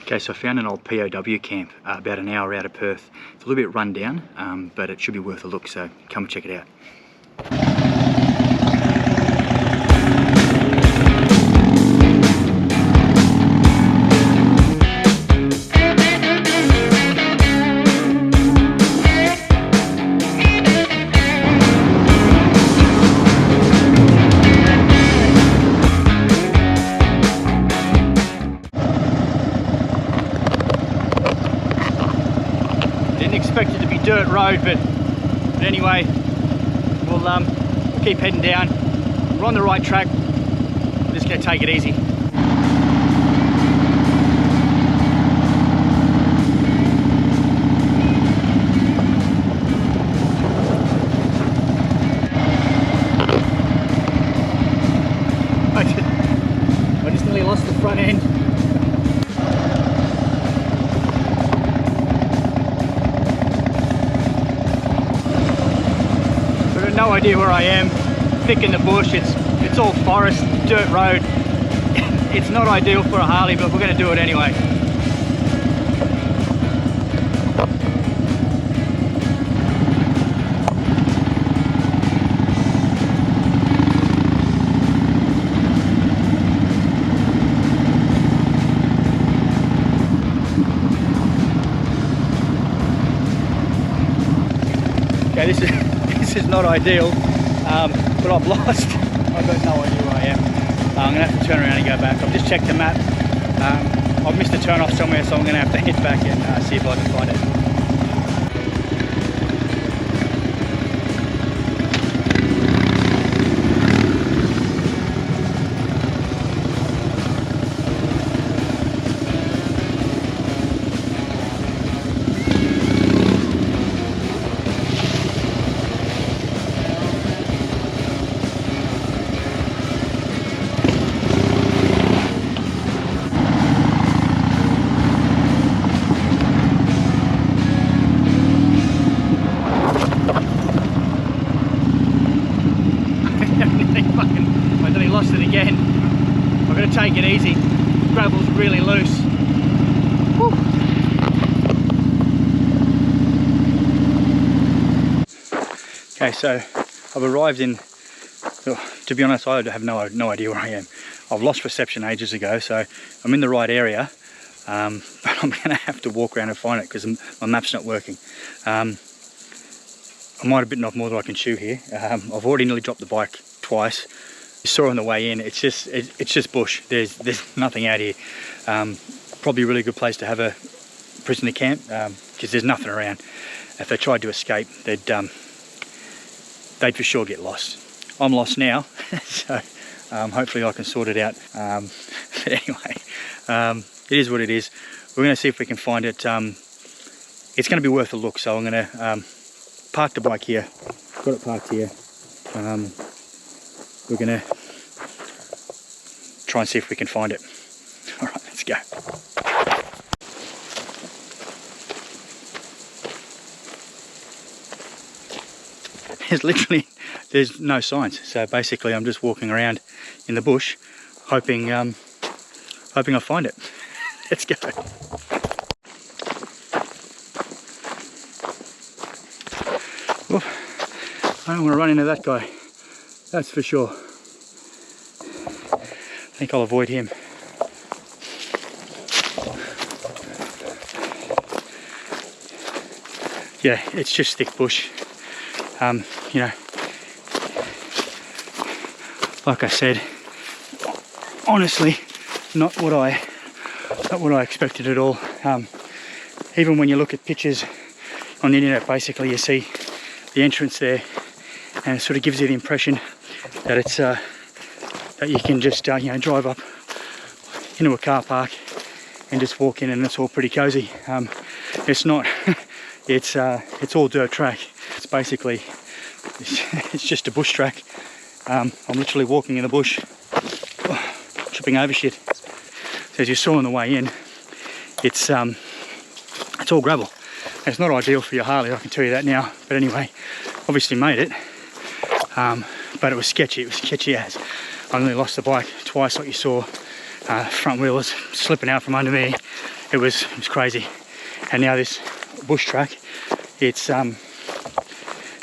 Okay, so I found an old P.O.W camp about an hour out of Perth. It's a little bit run down, but it should be worth a look, so come and check it out. Expect it to be dirt road, but anyway, we'll keep heading down. We're on the right track. We're just going to take it easy. I just nearly lost the front end. No idea where I am. Thick in the bush. It's all forest, dirt road. It's not ideal for a Harley, but we're going to do it anyway. Okay, this is not ideal, but I've lost. I've got no idea where I am. I'm going to have to turn around and go back. I've just checked the map. I've missed a turn off somewhere, so I'm going to have to head back and see if I can find it. Lost it again. I'm going to take it easy. Gravel's really loose. Whew. Okay, so I've arrived in. To be honest, I have no idea where I am. I've lost reception ages ago, so I'm in the right area, but I'm going to have to walk around and find it because my map's not working. I might have bitten off more than I can chew here. I've already nearly dropped the bike twice. You saw on the way in, it's just bush. There's nothing out here. Probably a really good place to have a prisoner camp because there's nothing around. If they tried to escape, they'd for sure get lost. I'm lost now, so hopefully I can sort it out. But anyway, it is what it is. We're going to see if we can find it. It's going to be worth a look, so I'm going to park the bike here. Got it parked here. We're going to try and see if we can find it. All right, let's go. There's no signs. So basically I'm just walking around in the bush hoping I find it. Let's go. Oof. I don't want to run into that guy. That's for sure. I think I'll avoid him. Yeah, it's just thick bush. You know, like I said, honestly, not what I expected at all. Even when you look at pictures on the internet, basically you see the entrance there, and it sort of gives you the impression that it's that you can just you know, drive up into a car park and just walk in and it's all pretty cozy. It's not. It's all dirt track. It's basically it's just a bush track. I'm literally walking in the bush, tripping over shit. So as you saw on the way in, it's all gravel. It's not ideal for your Harley, I can tell you that now. But anyway, obviously made it. But it was sketchy. It was sketchy as. I nearly lost the bike twice, like you saw. Front wheel was slipping out from under me, it was crazy. And now this bush track, it's not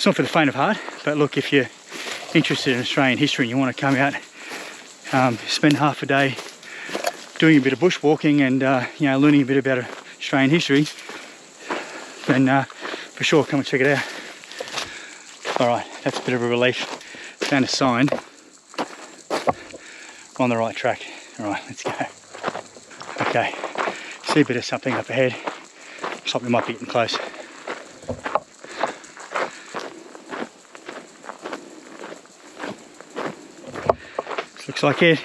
for the faint of heart, but look, if you're interested in Australian history and you want to come out, spend half a day doing a bit of bushwalking and you know, learning a bit about Australian history, then for sure come and check it out. Alright, that's a bit of a relief. Found a sign. On the right track. Alright, let's go. Okay, see a bit of something up ahead. Looks like we might be getting close. This looks like it.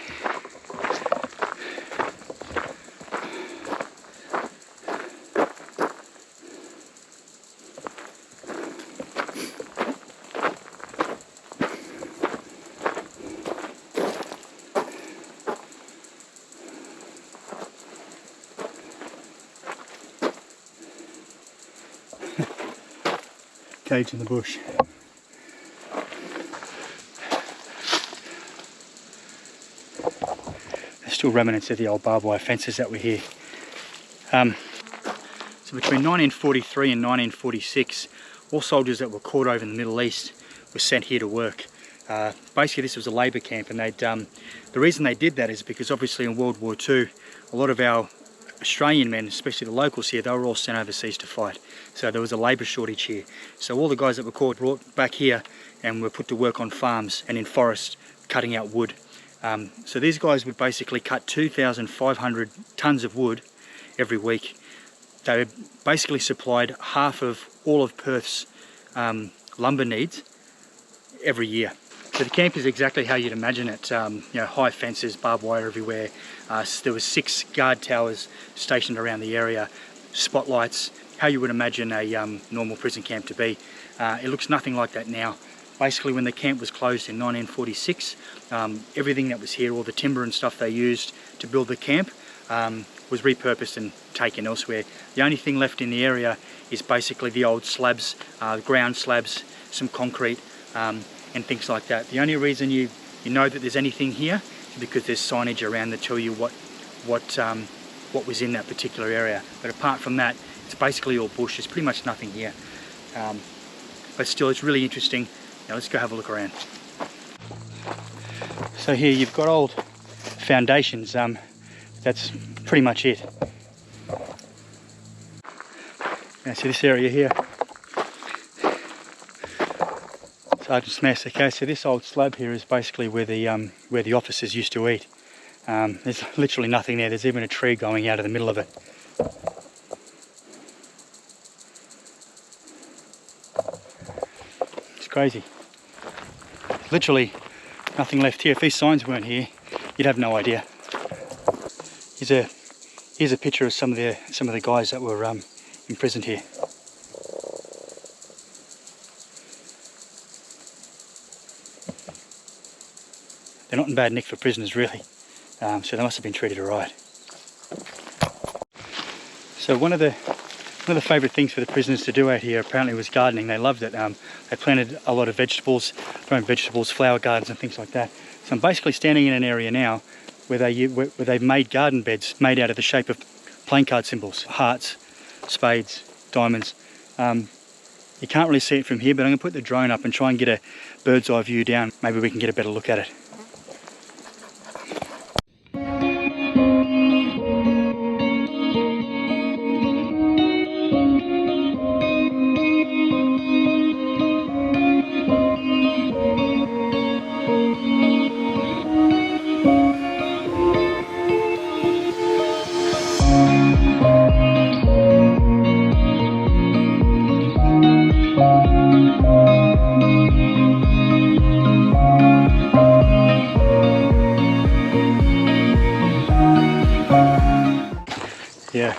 Cage in the bush. There's still remnants of the old barbed wire fences that were here. So between 1943 and 1946, all soldiers that were caught over in the Middle East were sent here to work. Basically this was a labour camp, and the reason they did that is because obviously in World War II, a lot of our Australian men, especially the locals here, they were all sent overseas to fight. So there was a labour shortage here. So all the guys that were caught brought back here and were put to work on farms and in forests cutting out wood. So these guys would basically cut 2,500 tonnes of wood every week. They basically supplied half of all of Perth's lumber needs every year. So the camp is exactly how you'd imagine it. You know, high fences, barbed wire everywhere. There was 6 guard towers stationed around the area, spotlights, how you would imagine a normal prison camp to be. It looks nothing like that now. Basically when the camp was closed in 1946, everything that was here, all the timber and stuff they used to build the camp, was repurposed and taken elsewhere. The only thing left in the area is basically the old slabs, ground slabs, some concrete, and things like that. The only reason you know that there's anything here is because there's signage around that tell you what was in that particular area. But apart from that, it's basically all bush. There's pretty much nothing here. But still, it's really interesting. Now let's go have a look around. So here you've got old foundations. That's pretty much it. Now see this area here. Sergeant's mess. Okay, so this old slab here is basically where the officers used to eat. There's literally nothing there. There's even a tree going out of the middle of it. It's crazy. Literally nothing left here. If these signs weren't here, you'd have no idea. Here's a picture of some of the guys that were imprisoned here. They're not in bad nick for prisoners, really. So they must have been treated alright. So one of the favourite things for the prisoners to do out here apparently was gardening. They loved it. They planted a lot of vegetables, their own vegetables, flower gardens and things like that. So I'm basically standing in an area now where they've made garden beds made out of the shape of playing card symbols, hearts, spades, diamonds. You can't really see it from here, but I'm going to put the drone up and try and get a bird's eye view down. Maybe we can get a better look at it. Yeah,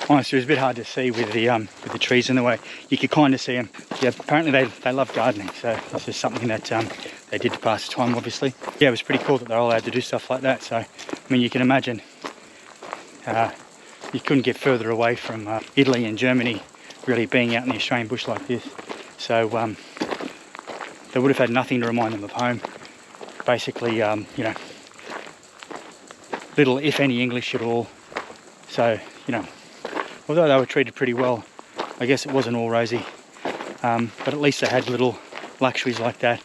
honestly, it was a bit hard to see with the trees in the way. You could kind of see them. Yeah, apparently they love gardening, so this is something that they did to pass the time, obviously. Yeah, it was pretty cool that they're all allowed to do stuff like that. So, I mean, you can imagine you couldn't get further away from Italy and Germany, really being out in the Australian bush like this. So they would have had nothing to remind them of home. Basically, you know, little, if any, English at all. So, you know, although they were treated pretty well, I guess it wasn't all rosy. But at least they had little luxuries like that.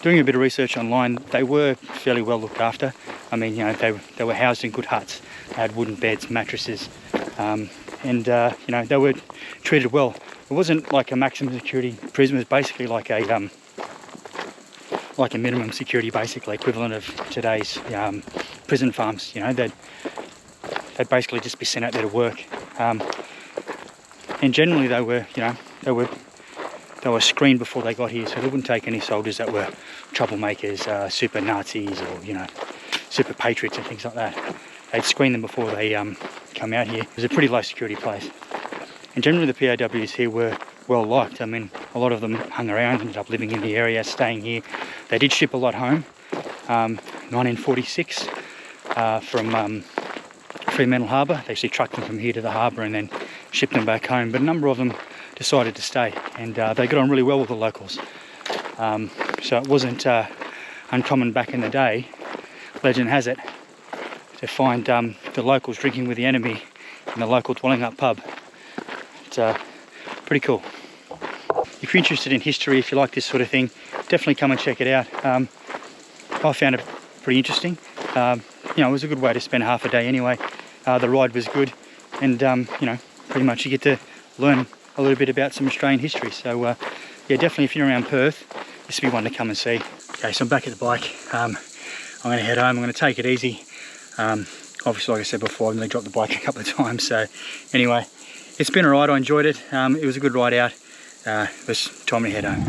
Doing a bit of research online, they were fairly well looked after. I mean, you know, they were housed in good huts. They had wooden beds, mattresses, and you know, they were treated well. It wasn't like a maximum security prison. It was basically like a minimum security, basically equivalent of today's prison farms. You know, they'd basically just be sent out there to work. And generally, they were screened before they got here, so they wouldn't take any soldiers that were troublemakers, super Nazis, or, you know, super patriots and things like that. They'd screen them before they come out here. It was a pretty low security place. And generally the POWs here were well liked. I mean, a lot of them hung around, ended up living in the area, staying here. They did ship a lot home. 1946 from Fremantle Harbour. They actually trucked them from here to the harbour and then shipped them back home. But a number of them decided to stay, and they got on really well with the locals. So it wasn't uncommon back in the day, legend has it, to find the locals drinking with the enemy in the local dwelling up pub. It's pretty cool. If you're interested in history, if you like this sort of thing, definitely come and check it out. I found it pretty interesting. You know, it was a good way to spend half a day anyway. The ride was good, and you know, pretty much you get to learn a little bit about some Australian history. So yeah, definitely if you're around Perth, this would be one to come and see. Okay, so I'm back at the bike. I'm going to head home. I'm going to take it easy. Obviously, like I said before, I've only dropped the bike a couple of times. So anyway, it's been alright. I enjoyed it. It was a good ride out. It was time to head home.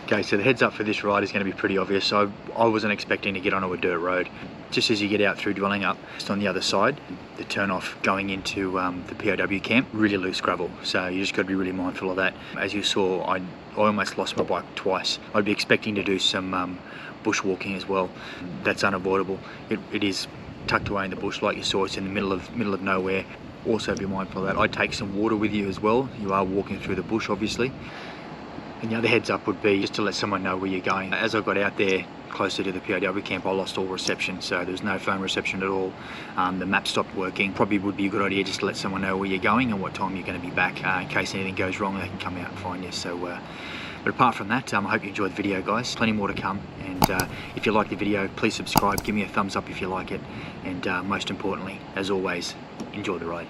Okay, so the heads up for this ride is going to be pretty obvious. So I wasn't expecting to get onto a dirt road. Just as you get out through Dwelling Up, just on the other side, the turn off going into the P.O.W camp, really loose gravel. So you just got to be really mindful of that. As you saw, I almost lost my bike twice. I'd be expecting to do some bushwalking as well. That's unavoidable. It is tucked away in the bush, like you saw. It's in the middle of nowhere. Also be mindful of that. I'd take some water with you as well. You are walking through the bush, obviously. And the other heads up would be just to let someone know where you're going. As I got out there closer to the P.O.W camp, I lost all reception, so there was no phone reception at all. The map stopped working. Probably would be a good idea just to let someone know where you're going and what time you're going to be back, in case anything goes wrong. They can come out and find you. So, but apart from that, I hope you enjoyed the video, guys. Plenty more to come. And if you like the video, please subscribe. Give me a thumbs up if you like it. And most importantly, as always, enjoy the ride.